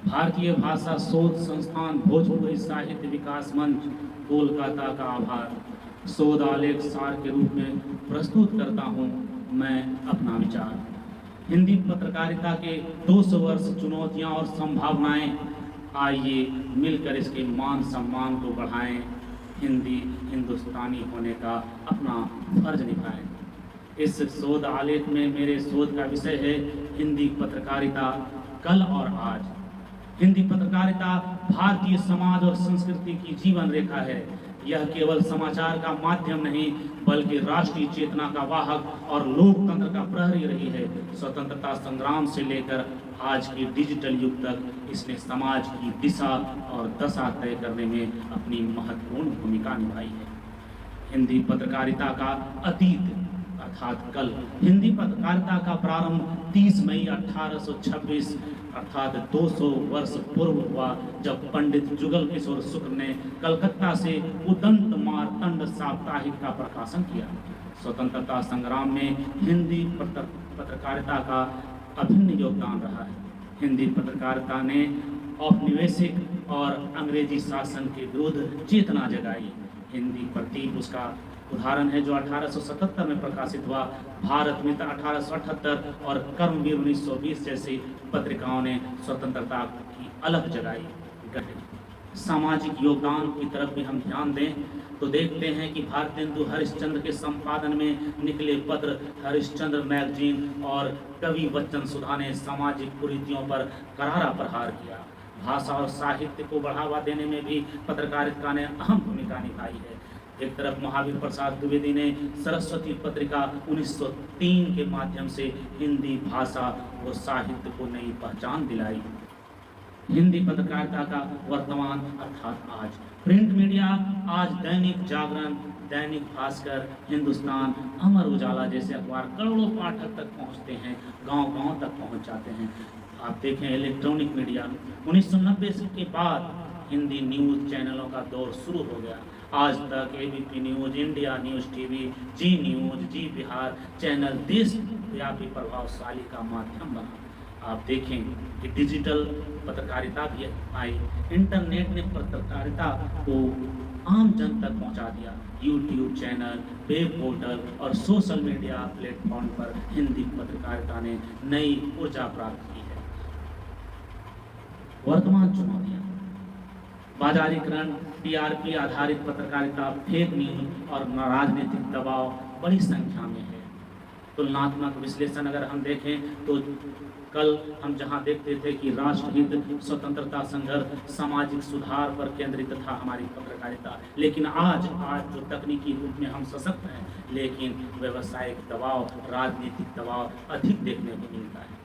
भारतीय भाषा शोध संस्थान भोजपुरी साहित्य विकास मंच कोलकाता का आभार। शोध आलेख सार के रूप में प्रस्तुत करता हूं मैं अपना विचार। हिंदी पत्रकारिता के 200 वर्ष चुनौतियां और संभावनाएं, आइए मिलकर इसके मान सम्मान को बढ़ाएं। हिंदी हिंदुस्तानी होने का अपना फर्ज निभाएं। इस शोध आलेख में मेरे शोध का विषय है हिंदी पत्रकारिता कल और आज। हिंदी पत्रकारिता भारतीय समाज और संस्कृति की जीवन रेखा है। यह केवल समाचार का माध्यम नहीं बल्कि राष्ट्रीय चेतना का वाहक और लोकतंत्र का प्रहरी रही है। स्वतंत्रता संग्राम से लेकर आज के डिजिटल युग तक इसने समाज की दिशा और दशा तय करने में अपनी महत्वपूर्ण भूमिका निभाई है। हिंदी पत्रकारिता का अतीत अर्थात कल। हिंदी पत्रकारिता का प्रारंभ 30 मई 1826 अर्थात 200 वर्ष पूर्व हुआ, जब पंडित जुगल किशोर शुक्ल ने कलकत्ता से उदंत मार्तंड साप्ताहिक का प्रकाशन किया। स्वतंत्रता संग्राम में हिंदी पत्रकारिता का अभिन्न योगदान रहा है। हिंदी पत्रकारिता ने औपनिवेशिक और अंग्रेजी शासन के विरुद्ध चेतना जगाई। हिंदी प्रतीक उसका उदाहरण है जो 1877 में प्रकाशित हुआ। भारत मित्र 1878 और कर्मवीर 1920 जैसी पत्रिकाओं ने स्वतंत्रता की अलग जगाई। सामाजिक योगदान की तरफ भी हम ध्यान दें तो देखते हैं कि भारतेंदु हरिश्चंद्र के संपादन में निकले पत्र हरिश्चंद्र मैगजीन और कवि बच्चन सुधा ने सामाजिक कुरीतियों पर करारा प्रहार किया। भाषा और साहित्य को बढ़ावा देने में भी पत्रकारिता ने अहम भूमिका निभाई है। एक तरफ महावीर प्रसाद द्विवेदी ने सरस्वती पत्रिका 1903 के माध्यम से हिंदी भाषा व साहित्य को नई पहचान दिलाई। हिंदी पत्रकारिता का वर्तमान अर्थात आज। प्रिंट मीडिया आज दैनिक जागरण, दैनिक भास्कर, हिंदुस्तान, अमर उजाला जैसे अखबार करोड़ों पाठक तक पहुंचते हैं, गांव-गांव तक पहुंच जाते हैं। आप देखें इलेक्ट्रॉनिक मीडिया 1990 के बाद हिंदी न्यूज़ चैनलों का दौर शुरू हो गया। Aaj Tak ABP news, India news TV, Zee news, Zee Bihar channel देशव्यापी प्रभावशाली का माध्यम बना। आप देखें कि डिजिटल पत्रकारिता भी आई। इंटरनेट ने पत्रकारिता को आम जन तक पहुंचा दिया। यूट्यूब चैनल, वेब पोर्टल और सोशल मीडिया प्लेटफॉर्म पर हिंदी पत्रकारिता ने नई ऊर्जा प्राप्त की है। वर्तमान चुनौतियां: बाजारीकरण, टीआरपी आधारित पत्रकारिता, फेक न्यूज और राजनीतिक दबाव बड़ी संख्या में है। तुलनात्मक विश्लेषण अगर हम देखें तो कल हम जहां देखते थे कि राष्ट्रहित, स्वतंत्रता संघर्ष, सामाजिक सुधार पर केंद्रित था हमारी पत्रकारिता, लेकिन आज जो तकनीकी रूप में हम सशक्त हैं, लेकिन व्यावसायिक दबाव, राजनीतिक दबाव अधिक देखने को मिलता है।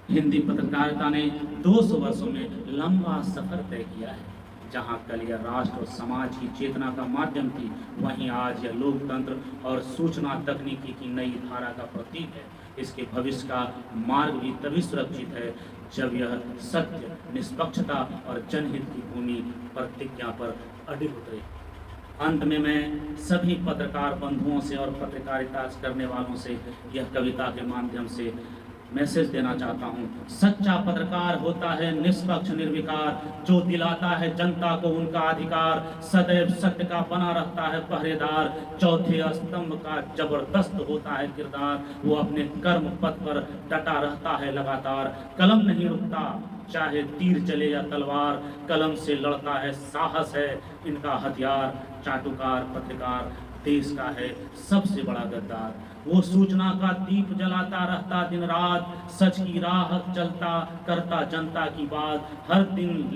हिंदी पत्रकारिता ने 200 वर्षों में लंबा सफर तय किया है। जहां कल यह राष्ट्र और समाज की चेतना का माध्यम थी, वहीं आज यह लोकतंत्र और सूचना तकनीकी की नई धारा का प्रतीक है। इसके भविष्य का मार्ग भी तभी सुरक्षित है जब यह सत्य, निष्पक्षता और जनहित की भूमि प्रतिज्ञा पर अडिग उतरे। अंत में मैं सभी पत्रकार बंधुओं से और पत्रकारिता करने वालों से यह कविता के माध्यम से मैसेज देना चाहता हूँ। सच्चा पत्रकार होता है निष्पक्ष निर्विकार, जो दिलाता है जनता को उनका अधिकार, सदैव सत्य का बना रहता है पहरेदार, चौथे स्तंभ का जबरदस्त होता है किरदार, वो अपने कर्म पथ पर डटा रहता है लगातार, कलम नहीं रुकता चाहे तीर चले या तलवार, कलम से लड़ता है, साहस है इनका हथियार। चाटुकार पत्रकार देश का है सबसे बड़ा गद्दार, वो सूचना का दीप जलाता रहता दिन रात, सच की राह चलता करता जनता की बात, हर दिन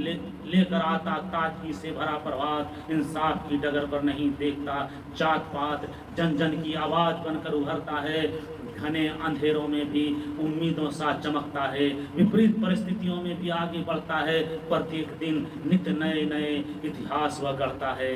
लेकर आता ताजगी से भरा प्रभात, इंसाफ की डगर पर नहीं देखता जात पात, जन जन की आवाज बनकर उभरता है, घने अंधेरों में भी उम्मीदों सा चमकता है, विपरीत परिस्थितियों में भी आगे बढ़ता है, प्रत्येक दिन नित्य नए नए इतिहास वह गढ़ता है।